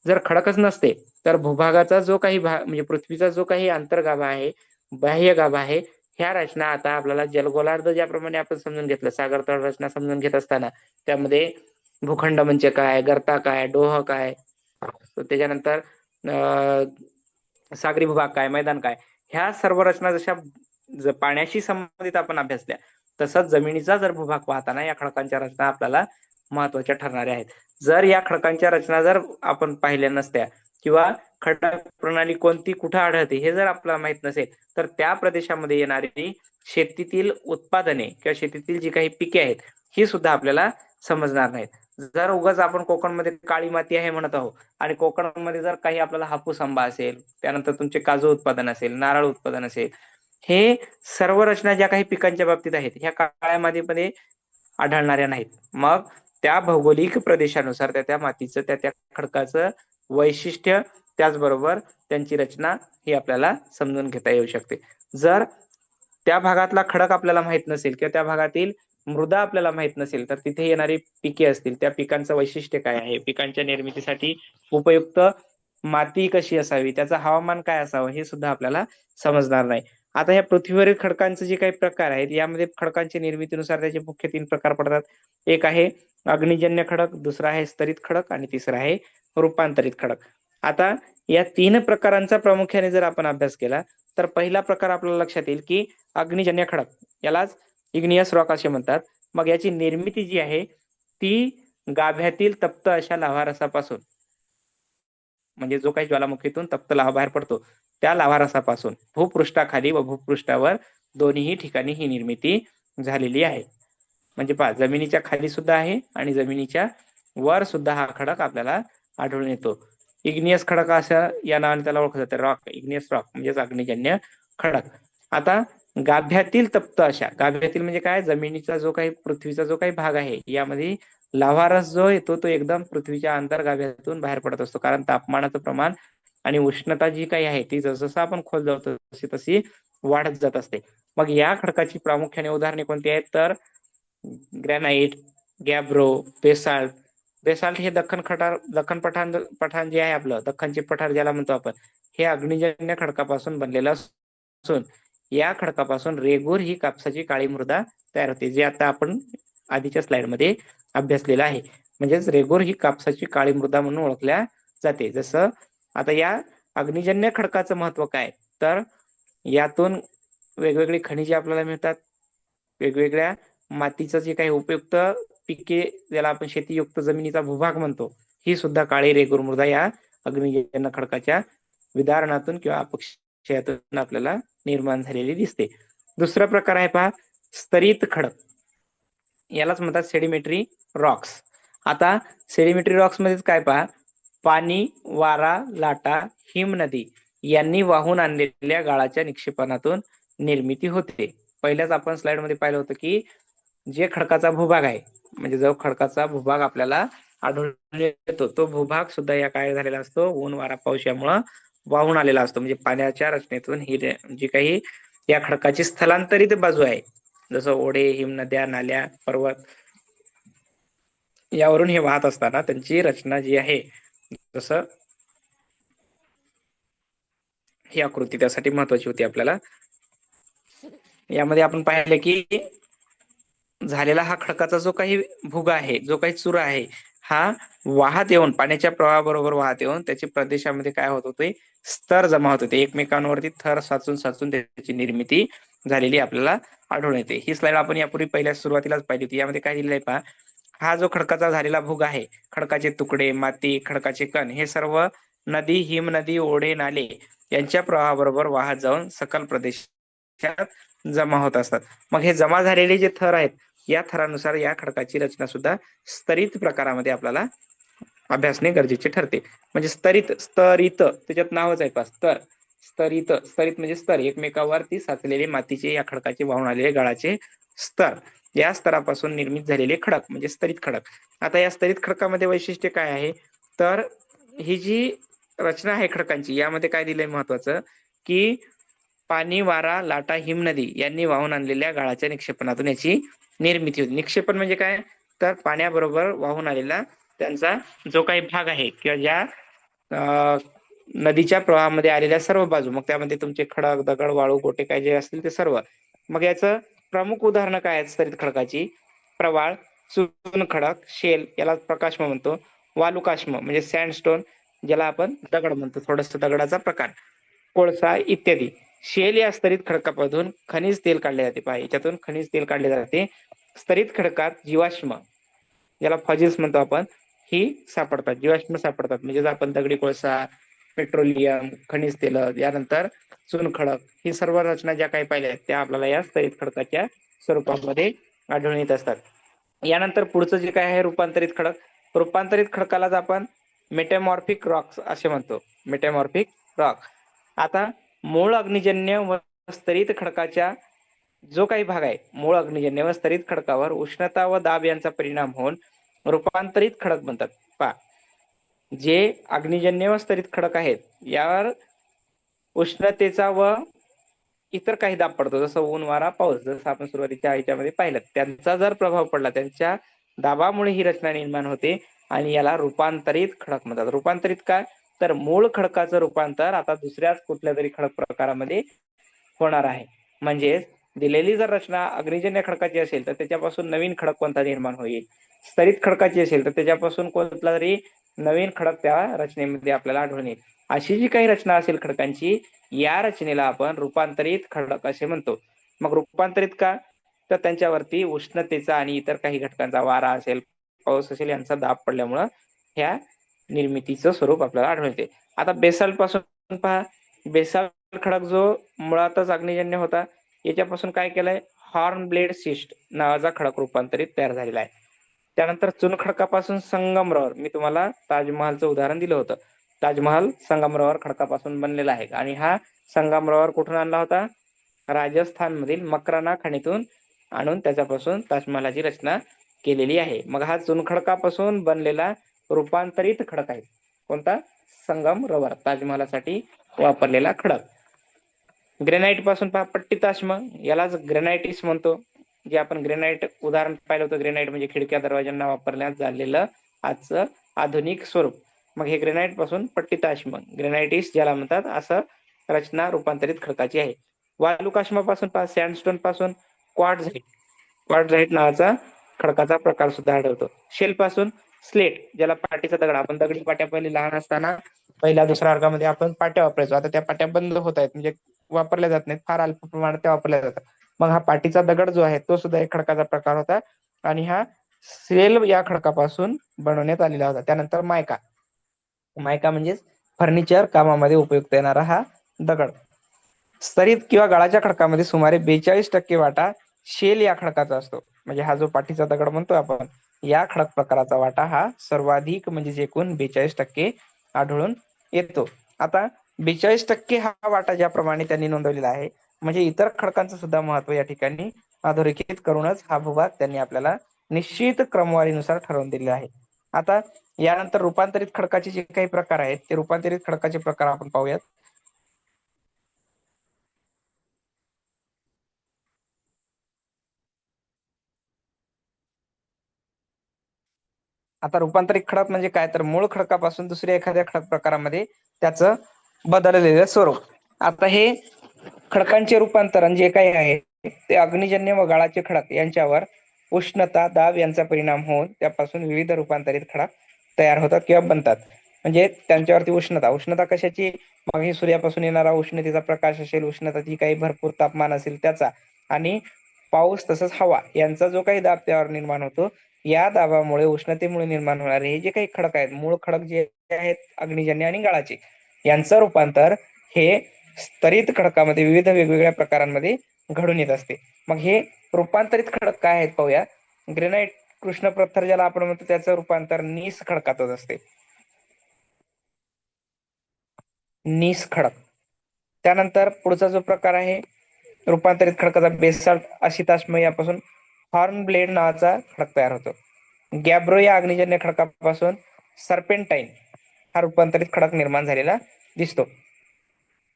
जर खडकच नसते, तर भूभागाचा जो काही भाग म्हणजे पृथ्वीचा जो काही अंतर्गाभा आहे, बाह्य गाभा आहे, ह्या रचना आता आपल्याला जलगोलार्ध ज्याप्रमाणे आपण समजून घेतलं, सागरतळ रचना समजून घेत असताना त्यामध्ये भूखंड म्हणजे काय, गर्ता काय, डोह काय, त्याच्यानंतर सागरी भूभाग काय, मैदान काय, ह्या सर्व रचना जशा पाण्याशी संबंधित आपण अभ्यासल्या, तसंच जमिनीचा जर भूभाग पाहताना या खडकांच्या रचना आपल्याला महत्वाच्या ठरणाऱ्या आहेत. जर या खडकांच्या रचना जर आपण पाहिल्या नसत्या किंवा खडक प्रणाली कोणती कुठे आढळते हे जर आपल्याला माहित नसेल, तर त्या प्रदेशामध्ये येणारी शेतीतील उत्पादने किंवा शेतीतील जी काही पिके आहेत ही सुद्धा आपल्याला समजणार नाहीत. जर उगाच आपण कोकणमध्ये काळी माती आहे म्हणत आहोत आणि कोकणमध्ये जर काही आपल्याला हापूस आंबा असेल, त्यानंतर तुमचे काजू उत्पादन असेल, नारळ उत्पादन असेल, हे सर्व रचना ज्या काही पिकांच्या बाबतीत आहेत ह्या काळ्या मातीमध्ये आढळणाऱ्या नाहीत. मग त्या भौगोलिक प्रदेशानुसार त्या मातीचं त्या खडकाचं वैशिष्ट्य, त्याचबरोबर त्यांची रचना ही आपल्याला समजून घेता येऊ शकते. जर त्या भागातला खडक आपल्याला माहित नसेल किंवा त्या भागातील मृदा आपल्याला माहित नसेल, तर तिथे येणारी पिके असतील, त्या पिकांचं वैशिष्ट्य काय आहे, पिकांच्या निर्मितीसाठी उपयुक्त माती कशी असावी, त्याचं हवामान काय असावं, हे सुद्धा आपल्याला समजणार नाही. आता या पृथ्वीवरील खडकांचे जे काही प्रकार आहेत, यामध्ये खडकांच्या निर्मितीनुसार त्याचे मुख्य 3 प्रकार पडतात. एक आहे अग्निजन्य खडक, दुसरा आहे स्तरित खडक आणि तिसरा आहे रूपांतरित खडक. आता या 3 प्रकारांचा प्रामुख्याने जर आपण अभ्यास केला, तर पहिला प्रकार आपल्याला लक्षात येईल की अग्निजन्य खडक, यालाच इग्नियस रॉक असे म्हणतात. मग याची निर्मिती जी आहे ती गाभ्यातील तप्त अशा लाव्हारसापासून, म्हणजे जो काही ज्वालामुखीतून तप्त लाव्हा बाहेर पडतो त्या लाव्हारसापासून भूपृष्ठाखाली व भूपृष्ठावर दोन्ही ठिकाणी ही निर्मिती झालेली आहे. म्हणजे पहा, जमिनीच्या खाली सुद्धा आहे आणि जमिनीच्या वर सुद्धा हा खडक आपल्याला आढळून येतो. इग्नियस खडक अशा या नावाने त्याला ओळखलं जातं, रॉक, इग्नियस रॉक म्हणजेच अग्निजन्य खडक. आता गाभ्यातील तप्त अशा, गाभ्यातील म्हणजे काय, जमिनीचा जो काही पृथ्वीचा जो काही भाग आहे यामध्ये लाव्हारस जो येतो तो एकदम पृथ्वीच्या अंतर्गाभ्यातून बाहेर पडत असतो, कारण तापमानाचं प्रमाण आणि उष्णता जी काही आहे ती जसं आपण खोल जातो तशी तशी वाढत जात असते. मग या खडकाची प्रामुख्याने उदाहरणे कोणती आहेत, तर ग्रॅनाइट, गॅब्रो, बेसाल्ट. बेसाल्ट हे दख्खन पठार जे आहे आपलं, दख्खनचे पठार ज्याला म्हणतो आपण, हे अग्निजन्य खडकापासून बनलेलं असून या खडकापासून रेगूर ही कापसाची काळी मृदा तयार होते, जे आता आपण आधीच्या स्लाइडमध्ये अभ्यासलेलं आहे. म्हणजेच रेगूर ही कापसाची काळी मृदा म्हणून ओळखल्या जाते. जसं आता या अग्निजन्य खडकाचं महत्व काय, तर यातून वेगवेगळी खनिजे आपल्याला मिळतात, वेगवेगळ्या मातीचं जे काही उपयुक्त पिके, ज्याला आपण शेतीयुक्त जमिनीचा भूभाग म्हणतो, ही सुद्धा काळी रेगूर मृदा या अग्निजन्य खडकाच्या विदारणातून किंवा अपक्षयातून आपल्याला निर्माण झालेली दिसते. दुसरा प्रकार आहे पहा, स्तरित खडक, यालाच म्हणतात सेडिमेटरी रॉक्स. आता सेडिमेटरी रॉक्स मध्येच काय पहा, पाणी, वारा, लाटा, हिमनदी यांनी वाहून आणलेल्या गाळाच्या निक्षेपणातून निर्मिती होते. पहिल्याच आपण स्लाइड मध्ये पाहिलं होतं की जे खडकाचा भूभाग आहे, म्हणजे जो खडकाचा भूभाग आपल्याला आढळून येतो, तो भूभाग सुद्धा या काय झालेला असतो, ऊन, वारा, पाऊस यामुळं वाहून आलेला असतो. म्हणजे पाण्याच्या रचनेतून ही जी काही या खडकाची स्थलांतरित बाजू आहे, जसं ओढे, हिमनद्या, नाल्या, पर्वत यावरून हे वाहत असताना त्यांची रचना जी आहे, जसं ही आकृती त्यासाठी महत्वाची होती आपल्याला. यामध्ये आपण पाहिले की झालेला हा खडकाचा जो काही भुगा आहे, जो काही चुरा आहे, हा वाहत येऊन पाण्याच्या प्रवाहाबरोबर वाहत येऊन त्याच्या प्रदेशामध्ये काय होत होते, स्तर जमा होत होते, एकमेकांवरती थर साचून साचून त्याची निर्मिती झालेली आपल्याला आढळून येते. ही स्लाइड आपण यापूर्वी पहिल्या सुरुवातीलाच पाहिली होती. यामध्ये काय दिलेलं आहे पहा, हा जो खडकाचा झालेला भूग आहे, खडकाचे तुकडे, माती, खडकाचे कण हे सर्व नदी, हिमनदी, ओढे, नाले यांच्या प्रवाहाबरोबर वाहत जाऊन सकल प्रदेशात जमा होत असतात. मग हे जमा झालेले जे थर आहेत, या थरानुसार या खडकाची रचना सुद्धा स्तरित प्रकारामध्ये आपल्याला अभ्यासणे गरजेचे ठरते. म्हणजे स्तरित, स्तरित त्याच्यात नावच आहे पहा, स्तर, स्तरित, स्तरित म्हणजे स्तर, एकमेकावरती साचलेले मातीचे या खडकाचे वाहून आलेले गाळाचे स्तर, या स्तरापासून निर्मित झालेले खडक म्हणजे स्तरित खडक. आता या स्तरित खडकामध्ये वैशिष्ट्य काय आहे, तर ही जी रचना आहे खडकांची, यामध्ये काय दिलंय महत्वाचं, की पाणी, वारा, लाटा, हिमनदी यांनी वाहून आणलेल्या गाळाच्या निक्षेपणातून याची निर्मिती होती. निक्षेपण म्हणजे काय, तर पाण्याबरोबर वाहून आलेला त्यांचा जो काही भाग आहे किंवा ज्या नदीच्या प्रवाहामध्ये आलेल्या सर्व बाजू, मग त्यामध्ये तुमचे खडक, दगड, वाळू, गोटे काय जे असतील ते सर्व. मग याचं प्रमुख उदाहरणं काय आहेत स्तरीत खडकाची? प्रवाळ, चुन खडक, शेल याला प्रकाश्म म्हणतो, वालुकाश्म म्हणजे सँडस्टोन ज्याला आपण दगड म्हणतो, थोडस दगडाचा प्रकार, कोळसा इत्यादी. शेल या स्तरीत खडकापासून खनिज तेल काढले जाते. पहा, याच्यातून खनिज तेल काढले जाते. स्तरीत खडकात जीवाश्म ज्याला फॉजिल्स म्हणतो आपण, ही सापडतात, जीवाश्म सापडतात. म्हणजे आपण दगडी कोळसा, पेट्रोलियम, खनिज तेल, यानंतर चुनखडक, ही सर्व रचना ज्या काही पाहिल्या आहेत त्या आपल्याला या स्तरीत खडकाच्या स्वरूपामध्ये आढळून येत असतात. यानंतर पुढचं जे काय आहे रूपांतरित खडक. रूपांतरित खडकालाच आपण मेटॅमॉर्फिक रॉक्स असे म्हणतो, मेटॅमॉर्फिक रॉक. आता मूळ अग्निजन्य व स्तरीत खडकाच्या जो काही भाग आहे, मूळ अग्निजन्य व स्तरीत खडकावर उष्णता व दाब यांचा परिणाम होऊन रूपांतरित खडक बनतात. पहा, जे अग्निजन्य व स्तरीत खडक आहेत यावर उष्णतेचा व इतर काही दाब पडतो, जसं ऊन, वारा, पाऊस, जसं आपण सुरुवातीच्या ह्याच्यामध्ये पाहिलं, त्यांचा जर प्रभाव पडला, त्यांच्या दाबामुळे ही रचना निर्माण होते आणि याला रूपांतरित खडक म्हणतात. रूपांतरित काय? तर मूळ खडकाचं रूपांतर आता दुसऱ्याच कुठल्या तरी खडक प्रकारामध्ये होणार आहे. म्हणजे दिलेली जर रचना अग्निजन्य खडकाची असेल तर त्याच्यापासून नवीन खडक कोणता निर्माण होईल, स्तरीत खडकाची असेल तर त्याच्यापासून कोणता तरी नवीन खडक त्या रचनेमध्ये आपल्याला आढळून येईल. अशी जी काही रचना असेल खडकांची, या रचनेला आपण रूपांतरित खडक असे म्हणतो. मग रूपांतरित का? तर त्यांच्यावरती उष्णतेचा आणि इतर काही घटकांचा, वारा असेल, पाऊस असेल, यांचा दाब पडल्यामुळं ह्या निर्मितीचं स्वरूप आपल्याला आढळून येते. आता बेसाल्ट पासून पहा, बेसाल्ट खडक जो मुळातच अग्निजन्य होता, याच्यापासून काय केलंय, हॉर्न ब्लेड सिस्ट नावाचा खडक रूपांतरित तयार झालेला आहे. त्यानंतर चुनखडकापासून संगमरवर, मी तुम्हाला ताजमहालचं उदाहरण दिलं होतं, ताजमहाल संगमरवर खडकापासून बनलेला आहे. आणि हा संगमरवर कुठून आणला होता? राजस्थान मधील मकराना खाणीतून आणून त्याच्यापासून ताजमहालाची रचना केलेली आहे. मग हा चुनखडकापासून बनलेला रूपांतरित खडक आहे. कोणता? संगमरवर, ताजमहालासाठी वापरलेला खडक. ग्रेनाइट पासून पहा, पट्टिताश्म यालाच ग्रेनाइटिस म्हणतो. जे आपण ग्रेनाइट उदाहरण पाहिलं होतं, ग्रेनाइट म्हणजे खिडक्या दरवाज्यांना वापरण्यात झालेलं आजचं आधुनिक स्वरूप. मग हे ग्रेनाइट पासून पट्टिताश्म, ग्रेनाइटिस ज्याला म्हणतात, असं रचना रूपांतरित खडकाची आहे. वालुकाश्म पासून पहा, सँडस्टोन पासून क्वार्ट्झाइट, क्वार्ट्झाइट नावाचा खडकाचा प्रकार सुद्धा आढळतो. शेल पासून स्लेट ज्याला पाटीचा दगड, आपण दगडी पाट्या पहिले लहान असताना पहिल्या दुसऱ्या वर्गामध्ये आपण पाट्या वापरायचो, आता त्या पाट्या बंद होत आहेत, म्हणजे वापरल्या जात नाहीत, फार अल्प प्रमाणात त्या वापरल्या जातात. मग हा पाटीचा दगड जो आहे तो सुद्धा एक खडकाचा प्रकार होता आणि हा सेल या खडकापासून बनवण्यात आलेला होता. त्यानंतर मायका, मायका म्हणजे फर्निचर कामामध्ये उपयुक्त येणारा हा दगड. स्तरीत किंवा गाळाच्या खडकामध्ये सुमारे 42% वाटा शेल या खडकाचा असतो. म्हणजे हा जो पाठीचा दगड म्हणतो आपण, या खडक प्रकाराचा वाटा हा सर्वाधिक म्हणजे एकूण 42% आढळून येतो. आता 42% हा वाटा ज्याप्रमाणे त्यांनी नोंदवलेला आहे, म्हणजे इतर खडकांचं सुद्धा महत्व या ठिकाणी अधोरेखित करूनच हा भूभाग त्यांनी आपल्याला निश्चित क्रमवारीनुसार ठरवून दिलेला आहे. आता यानंतर रूपांतरित खडकाचे जे काही प्रकार आहेत, ते रूपांतरित खडकाचे प्रकार आपण पाहूयात. आता रूपांतरित खडक म्हणजे काय, तर मूळ खडकापासून दुसऱ्या एखाद्या खडक प्रकारामध्ये त्याचं बदललेलं स्वरूप. आता हे खडकांचे रूपांतरण जे काही आहे ते अग्निजन्य व गाळाचे खडक यांच्यावर उष्णता, दाब यांचा परिणाम होऊन त्यापासून विविध रूपांतरित खडक तयार होतात किंवा बनतात. म्हणजे त्यांच्यावरती उष्णता, उष्णता कशाची? मग हे सूर्यापासून येणारा उष्णतेचा प्रकाश असेल, उष्णता ती काही भरपूर तापमान असेल त्याचा, आणि पाऊस तसंच हवा यांचा जो काही दाब त्यावर निर्माण होतो, या दाबामुळे, उष्णतेमुळे निर्माण होणारे हे जे काही खडक आहेत, मूळ खडक जे आहेत अग्निजन्य आणि गाळाचे, यांचं रूपांतर हे स्तरित खडकामध्ये विविध वेगवेगळ्या प्रकारांमध्ये घडून येत असते. मग हे रूपांतरित खडक काय आहेत पाहूया. ग्रेनाइट, कृष्ण पत्थर ज्याला आपण म्हणतो, त्याचं रूपांतर नीस खडकातच असते, नीस खडक. त्यानंतर पुढचा जो प्रकार आहे रूपांतरित खडकाचा, बेसाल्ट अशिताश्म यापासून हॉर्न ब्लेड नावाचा खडक तयार होतो. गॅब्रो या अग्निजन्य खडकापासून सर्पेंटाईन हा रूपांतरित खडक निर्माण झालेला दिसतो.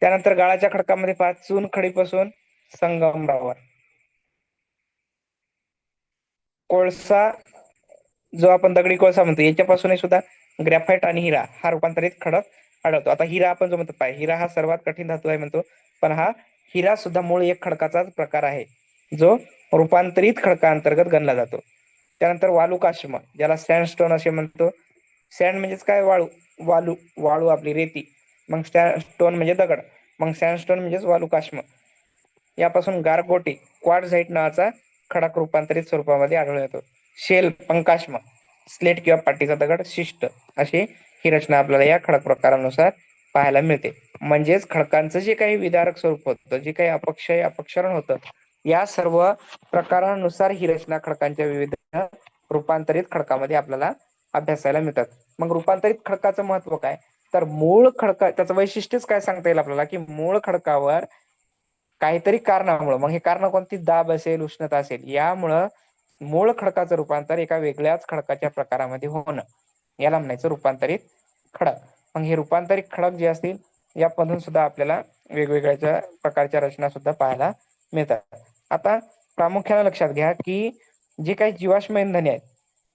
त्यानंतर गाळाच्या खडकामध्ये पहा, चुनखडीपासून संगमरवर, कोळसा जो आपण दगडी कोळसा म्हणतो, याच्यापासूनही सुद्धा ग्रॅफाइट आणि हिरा हा रूपांतरित खडक आढळतो. आता हिरा आपण जो म्हणतो हिरा हा सर्वात कठीण धातू आहे म्हणतो, पण हा हिरा सुद्धा मूळ एक खडकाचाच प्रकार आहे, जो रूपांतरित खडकाअंतर्गत गणला जातो. त्यानंतर वालुकाश्म, ज्याला सँडस्टोन असे म्हणतो. सँड म्हणजेच काय, वाळू. वालू, वाळू आपली रेती. मग स्टोन म्हणजे दगड. मग सँडस्टोन म्हणजेच वालुकाश्म. यापासून गारगोटी, क्वार्टझाईट नावाचा खडक रूपांतरित स्वरूपामध्ये आढळून येतो. शेल, पंकाश्म, स्लेट किंवा पाटीचा दगड, शिष्ट, अशी ही रचना आपल्याला या खडक प्रकारानुसार पाहायला मिळते. म्हणजेच खडकांचं जे काही विदारक स्वरूप होतं, जे काही अपक्षय अपक्षरण होतं, या सर्व प्रकारानुसार ही रचना खडकांच्या विविध रूपांतरित खडकामध्ये आपल्याला अभ्यासायला मिळतात. मग रूपांतरित खडकाचं महत्व काय, तर मूळ खडका, त्याचं वैशिष्ट्यच काय सांगता येईल आपल्याला, की मूळ खडकावर काहीतरी कारणामुळं, मग हे कारण कोणती, दाब असेल, उष्णता असेल, यामुळं मूळ खडकाचं रूपांतर एका वेगळ्याच खडकाच्या प्रकारामध्ये होणं, याला म्हणायचं रूपांतरित खडक. मग हे रूपांतरित खडक जे असतील, यामधून सुद्धा आपल्याला वेगवेगळ्या प्रकारच्या रचना सुद्धा पाहायला मिळतात. आता प्रामुख्याने लक्षात घ्या की जे काही जीवाश्म इंधने आहेत,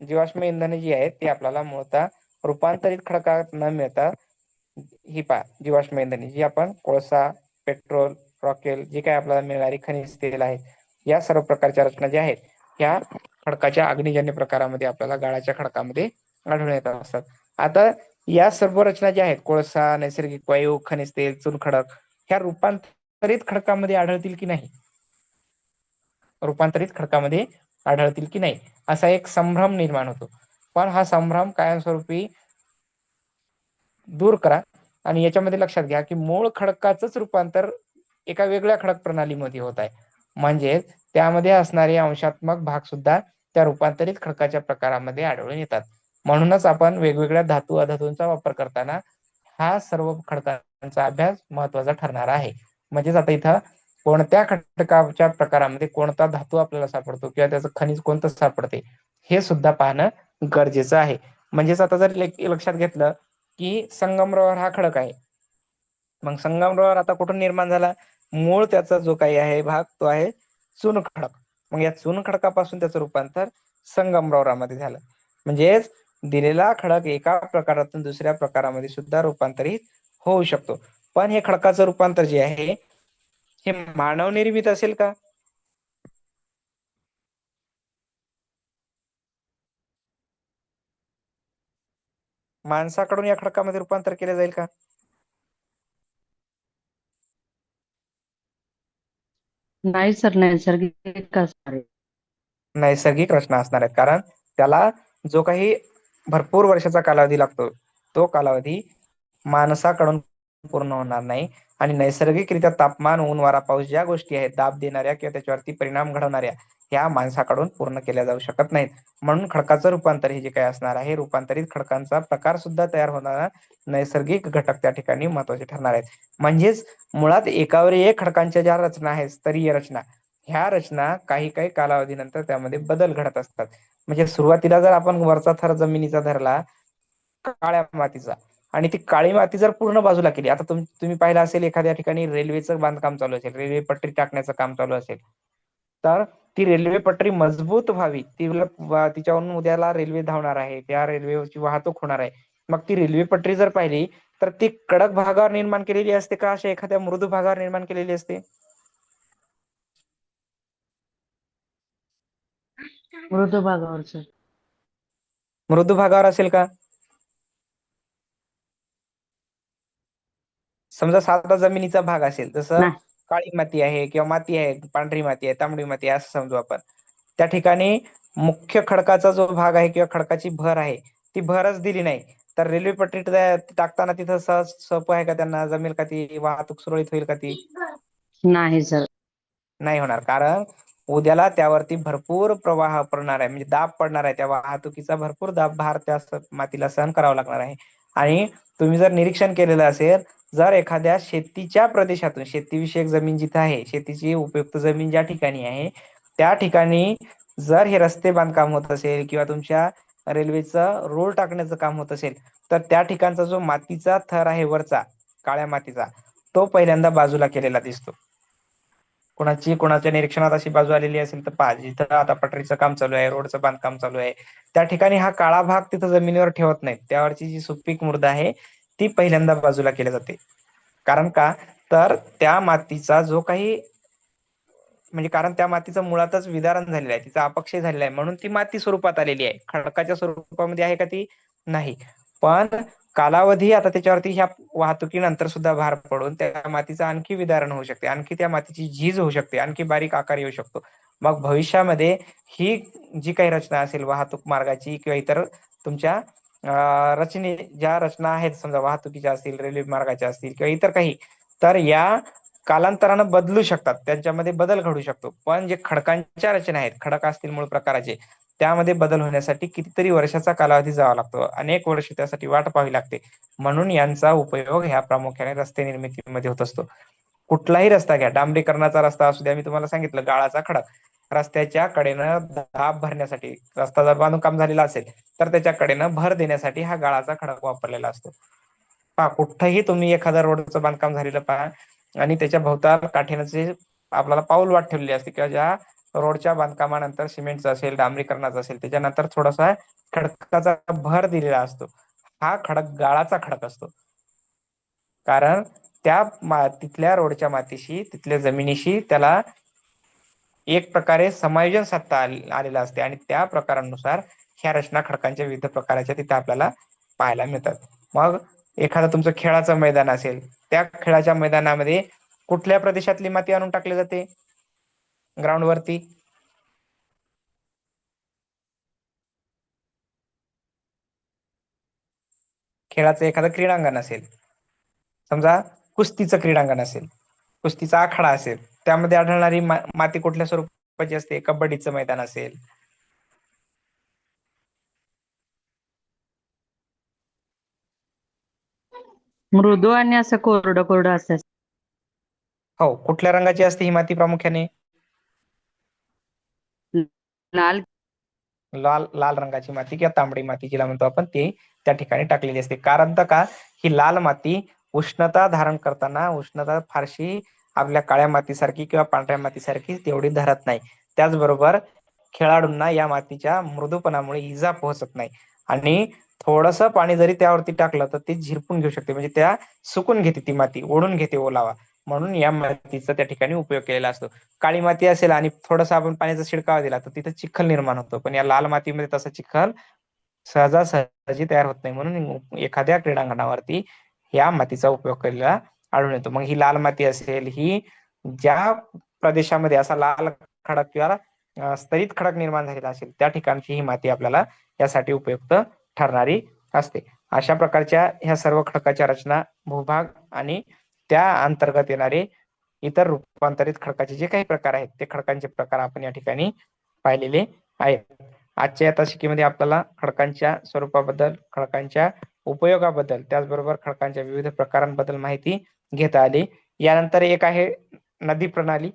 जीवाश्म इंधने जी आहेत ती आपल्याला मूळतः रूपांतरित खडकात न मिळता, ही पहा जीवाश्म इंधने जी आपण कोळसा, पेट्रोल, रॉकेल, जे काही आपल्याला मिळणारी खनिज तेल आहेत, या सर्व प्रकारच्या रचना ज्या आहेत, ह्या खडकाच्या अग्निजन्य प्रकारामध्ये आपल्याला गाळाच्या खडकामध्ये आढळून येत असतात. आता या सर्व रचना ज्या आहेत, कोळसा, नैसर्गिक वायू, खनिज तेल, चुनखडक, ह्या रूपांतरित खडकामध्ये आढळतील की नाही, रूपांतरित खडकामध्ये आढळतील की नाही, असा एक संभ्रम निर्माण होतो. पण हा संभ्रम कायमस्वरूपी दूर करा आणि याच्यामध्ये लक्षात घ्या की मूळ खडकाचंच रूपांतर एका वेगळ्या खडक प्रणालीमध्ये होत आहे. म्हणजे त्यामध्ये असणारे अंशात्मक भाग सुद्धा त्या रूपांतरित खडकाच्या प्रकारामध्ये आढळून येतात. म्हणूनच आपण वेगवेगळ्या धातू अधातूंचा वापर करताना हा सर्व खडकांचा अभ्यास महत्वाचा ठरणार आहे. म्हणजेच आता इथं कोणत्या खडकाच्या प्रकारामध्ये कोणता धातू आपल्याला सापडतो किंवा त्याचं खनिज कोणतं सापडते, हे सुद्धा पाहणं गरजेचं आहे. म्हणजेच आता जर लक्षात घेतलं की संगमरवर हा खडक आहे, मग संगमरवर आता कुठून निर्माण झाला, मूळ त्याचा जो काही आहे भाग तो आहे चुनखडक. मग या चुनखडकापासून त्याचं रूपांतर संगमरवरामध्ये झालं. म्हणजेच दिलेला खडक एका प्रकारातून दुसऱ्या प्रकारामध्ये सुद्धा रूपांतरित होऊ शकतो. पण हे खडकाचं रूपांतर जे आहे हे मानव निर्मित असेल का, माणसाकडून या खडकामध्ये रूपांतर केलं जाईल का? नाही सर, नैसर्गिक असणार आहे. नैसर्गिक रचना असणार आहेत, कारण त्याला जो काही भरपूर वर्षाचा कालावधी लागतो, तो कालावधी माणसाकडून पूर्ण होणार नाही. आणि नैसर्गिकरित्या तापमान, ऊन, वारा, पाऊस, ज्या गोष्टी आहेत दाब देणाऱ्या किंवा त्याच्यावरती परिणाम घडवणाऱ्या, ह्या माणसाकडून पूर्ण केल्या जाऊ शकत नाहीत. म्हणून खडकाचं रूपांतर हे जे काही असणार आहे, रूपांतरित खडकांचा प्रकार सुद्धा तयार होणारा नैसर्गिक घटक त्या ठिकाणी महत्वाचे ठरणार आहेत. म्हणजेच मुळात एकावर एक खडकांच्या ज्या रचना आहेत, स्तरीय रचना, ह्या रचना काही काही कालावधीनंतर त्यामध्ये बदल घडत असतात. म्हणजे सुरुवातीला जर आपण वरचा थर जमिनीचा धरला काळ्या मातीचा, आणि ती काळी माती जर पूर्ण बाजूला केली, आता तुम्ही पाहिलं असेल एखाद्या ठिकाणी रेल्वेचं बांधकाम चालू असेल, रेल्वे पट्टी टाकण्याचं काम चालू असेल, तर ती रेल्वे पटरी मजबूत व्हावी, तिच्यावरून उद्याला रेल्वे धावणार आहे, त्या रेल्वेची वाहतूक होणार आहे, मग ती रेल्वे पटरी जर पाहिली तर ती कडक भागावर निर्माण केलेली असते का अशा एखाद्या मृदू भागावर निर्माण केलेली असते? मृदू भागावर सर. मृदू भागावर असेल का? समजा साधा जमिनीचा भाग असेल, जसं नाही. काळी माती आहे किंवा माती आहे, पांढरी माती आहे, तांबडी माती आहे, असं समजू आपण. त्या ठिकाणी मुख्य खडकाचा जो भाग आहे किंवा खडकाची भर आहे, ती भरच दिली नाही, तर रेल्वे पटरी टाकताना तिथं सहज सोपं आहे का, त्यांना जमेल का, ती वाहतूक सुरळीत होईल का? ती नाही सर. नाही होणार, कारण उद्याला त्यावरती भरपूर प्रवाह पडणार आहे, म्हणजे दाब पडणार आहे, त्या वाहतुकीचा भरपूर दाब, भार त्या मातीला सहन करावा लागणार आहे. आणि तुम्ही जर निरीक्षण केलेलं असेल, जर एखाद्या शेतीच्या प्रदेशातून, शेतीविषयक जमीन जिथं आहे, शेतीची उपयुक्त जमीन ज्या ठिकाणी आहे, त्या ठिकाणी जर हे रस्ते बांधकाम होत असेल किंवा तुमच्या रेल्वेचं रोल टाकण्याचं काम होत असेल, तर त्या ठिकाणचा जो मातीचा थर आहे वरचा, काळ्या मातीचा, तो पहिल्यांदा बाजूला केलेला दिसतो. कोणाच्या निरीक्षणात अशी बाजू आलेली असेल तर पहा, जिथं आता पटरीचं काम चालू आहे, रोडचं बांधकाम चालू आहे, त्या ठिकाणी हा काळा भाग तिथं जमिनीवर ठेवत नाहीत, त्यावरची जी सुपीक मृदा आहे ती पहिल्यांदा बाजूला केली जाते. कारण का, तर त्या मातीचा जो काही म्हणजे कारण त्या मातीचं मुळातच विदारण झालेलं आहे, तिचा अपक्षय झालेला आहे, म्हणून ती माती स्वरूपात आलेली आहे. खडकाच्या स्वरूपामध्ये आहे का ती? नाही. पण कालावधी आता त्याच्यावरती ह्या वाहतुकीनंतर सुद्धा भार पडून त्या मातीचं आणखी विदारण होऊ शकते, आणखी त्या मातीची झीज होऊ शकते, आणखी बारीक आकार येऊ शकतो. मग भविष्यामध्ये ही जी काही रचना असेल वाहतूक मार्गाची किंवा इतर तुमच्या रचने ज्या रचना आहेत, समजा वाहतुकीच्या असतील, रेल्वे मार्गाच्या असतील किंवा इतर काही, तर या कालांतरानं बदलू शकतात, त्यांच्यामध्ये बदल घडू शकतो. पण जे खडकांच्या रचना आहेत, खडक असतील मूळ प्रकाराचे, त्यामध्ये बदल होण्यासाठी कितीतरी वर्षाचा कालावधी जावा लागतो, अनेक वर्ष त्यासाठी वाट पाहावी लागते. म्हणून यांचा उपयोग ह्या प्रामुख्याने रस्ते निर्मितीमध्ये होत असतो. कुठलाही रस्ता घ्या, डांबरीकरणाचा रस्ता असू द्या, मी तुम्हाला सांगितलं गाळाचा खडक, रस्त्याच्या कडेनं दाब भरण्यासाठी, रस्ता जर बांधून काम झालेला असेल तर त्याच्या कडेनं भर देण्यासाठी हा गाळाचा खडक वापरलेला असतो. पहा, कुठंही तुम्ही एखादा रोडचं बांधकाम झालेलं पहा आणि त्याच्या भोवताल काठीनं जे आपल्याला पाऊल वाट ठेवलेली असते, किंवा ज्या रोडच्या बांधकामानंतर सिमेंटचं असेल, डांबरीकरणाचं असेल, त्याच्यानंतर थोडासा खडकाचा भर दिलेला असतो. हा खडक गाळाचा खडक असतो. कारण तिथल्या रोडच्या मातीशी, तिथल्या जमिनीशी त्याला एक प्रकारे समायोजन साधता आलेलं असते, आणि त्या प्रकारानुसार ह्या रचना खडकांच्या विविध प्रकाराच्या तिथे आपल्याला पाहायला मिळतात. मग एखादं तुमचं खेळाचं मैदान असेल, त्या खेळाच्या मैदानामध्ये कुठल्या प्रदेशातली माती आणून टाकली जाते ग्राउंड वरती? खेळाचं एखादं क्रीडांगण असेल, समजा कुस्तीचं क्रीडांगण असेल, कुस्तीचा आखाडा असेल, त्यामध्ये आढळणारी माती कुठल्या स्वरूपाची असते? कबड्डीचं मैदान असेल, मृदू आणि असं कोरडं कोरडं असं. हो, कुठल्या रंगाची असते ही माती प्रामुख्याने? लाल. लाल लाल रंगाची माती किंवा तांबडी माती जिला म्हणतो आपण, ती त्या ठिकाणी टाकलेली असते. कारण तर का, ही लाल माती उष्णता धारण करताना उष्णता फारशी आपल्या काळ्या मातीसारखी किंवा पांढऱ्या मातीसारखी तेवढी धरत नाही. त्याचबरोबर खेळाडूंना या मातीच्या मृदूपणामुळे इजा पोहोचत नाही, आणि थोडस पाणी जरी त्यावरती टाकलं तर ती झिरपून घेऊ शकते, म्हणजे त्या सुकून घेते, ती माती ओढून घेते ओलावा. म्हणून या मातीचा त्या ठिकाणी उपयोग केलेला असतो. काळी माती असेल आणि थोडासा आपण पाण्याचा शिडकावा दिला तर तिथे चिखल निर्माण होतो, पण या लाल मातीमध्ये तसा चिखल सहजासहजी तयार होत नाही. म्हणून एखाद्या क्रीडांगणावरती या मातीचा उपयोग केलेला आढळून येतो. मग ही लाल माती असेल, ही ज्या प्रदेशामध्ये असा लाल खडक किंवा स्तरीत खडक निर्माण झालेला असेल, त्या ठिकाणची ही माती आपल्याला यासाठी उपयुक्त ठरणारी असते. अशा प्रकारच्या ह्या सर्व खडकाच्या रचना, भूभाग आणि त्या अंतर्गत येणारे इतर रूपांतरित खडकाचे जे काही प्रकार आहेत, ते खडकांचे प्रकार आपण या ठिकाणी पाहिलेले आहेत. आजच्या या तासिकेमध्ये आपल्याला खडकांच्या स्वरूपाबद्दल, खडकांच्या उपयोगाबद्दल, त्याचबरोबर खडकांच्या विविध प्रकारांबद्दल माहिती घेता आली. यानंतर एक आहे नदी प्रणाली.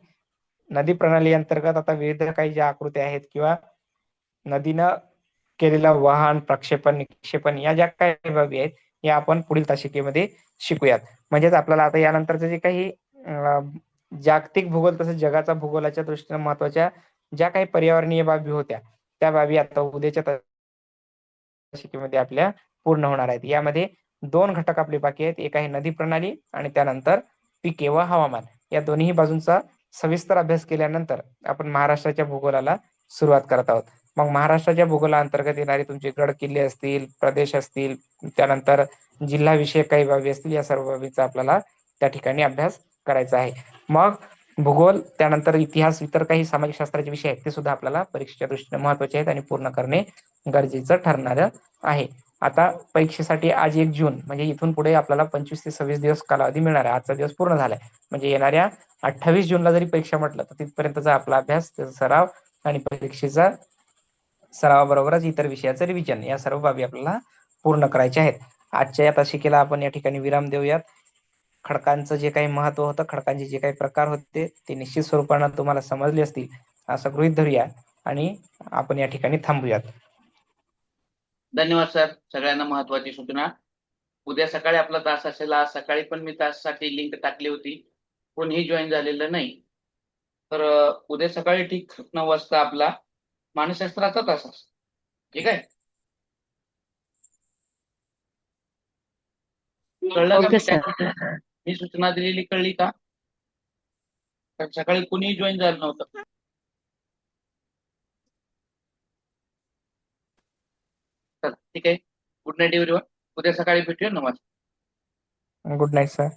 नदी प्रणाली अंतर्गत आता विविध काही ज्या आकृत्या आहेत किंवा नदीनं केलेलं वहन, प्रक्षेपण, निक्षेपण, या ज्या काही बाबी आहेत, या आपण पुढील तासिकेमध्ये शिकूयात. म्हणजेच आपल्याला आता यानंतरचे जे काही जागतिक भूगोल तसंच जगाचा भूगोलाच्या दृष्टीने महत्वाच्या ज्या काही पर्यावरणीय बाबी होत्या, त्या बाबी आता उद्याच्या तासिकेमध्ये आपल्या पूर्ण होणार आहेत. यामध्ये 2 घटक आपले बाकी आहेत. एक आहे नदी प्रणाली आणि त्यानंतर पिके व हवामान. या दोन्ही बाजूंचा सविस्तर अभ्यास केल्यानंतर आपण महाराष्ट्राच्या भूगोलाला सुरुवात करत आहोत. मग महाराष्ट्राच्या भूगोलाअंतर्गत येणारे तुमचे गड किल्ले असतील, प्रदेश असतील, त्यानंतर जिल्हाविषयक काही बाबी असतील, या सर्व बाबींचा आपल्याला त्या ठिकाणी अभ्यास करायचा आहे. मग भूगोल, त्यानंतर इतिहास, इतर काही सामाजिक शास्त्राचे विषय आहेत, ते सुद्धा आपल्याला परीक्षेच्या दृष्टीने महत्वाचे आहेत आणि पूर्ण करणे गरजेचं ठरणार आहे. आता परीक्षेसाठी आज 1 जून म्हणजे इथून पुढे आपल्याला 25 ते 26 दिवस कालावधी मिळणार आहे. आजचा दिवस पूर्ण झालाय, म्हणजे येणाऱ्या 28 जूनला जरी परीक्षा म्हटलं तर तिथपर्यंतचा आपला अभ्यास, त्याचा सराव आणि परीक्षेचा सरावाबरोबरच इतर विषयाचं रिव्हिजन, या सर्व बाबी आपल्याला पूर्ण करायच्या आहेत. आजच्या या तासिकेला आपण या ठिकाणी विराम देऊयात. खडकांचं जे काही महत्व होतं, खडकांचे जे काही प्रकार होते, ते निश्चित स्वरूपानं तुम्हाला समजले असतील असं गृहीत धरूया आणि आपण या ठिकाणी थांबूयात. धन्यवाद सर, सगळ्यांना महत्वाची सूचना. उद्या सकाळी आपला तास असेल. आज सकाळी पण मी ताससाठी लिंक टाकली होती, कोणीही जॉईन झालेलं नाही. तर उद्या सकाळी ठीक 9 वाजता आपला मानसशास्त्राचा तास असतो. ठीक आहे. कळलं का ओके मी सर. मी सूचना दिलेली कळली का? कारण सकाळी कुणीही जॉईन झालं नव्हतं. चला ठीक आहे. Good night everyone. उद्या सकाळी भेटूया 9 वाजता. Good night sir.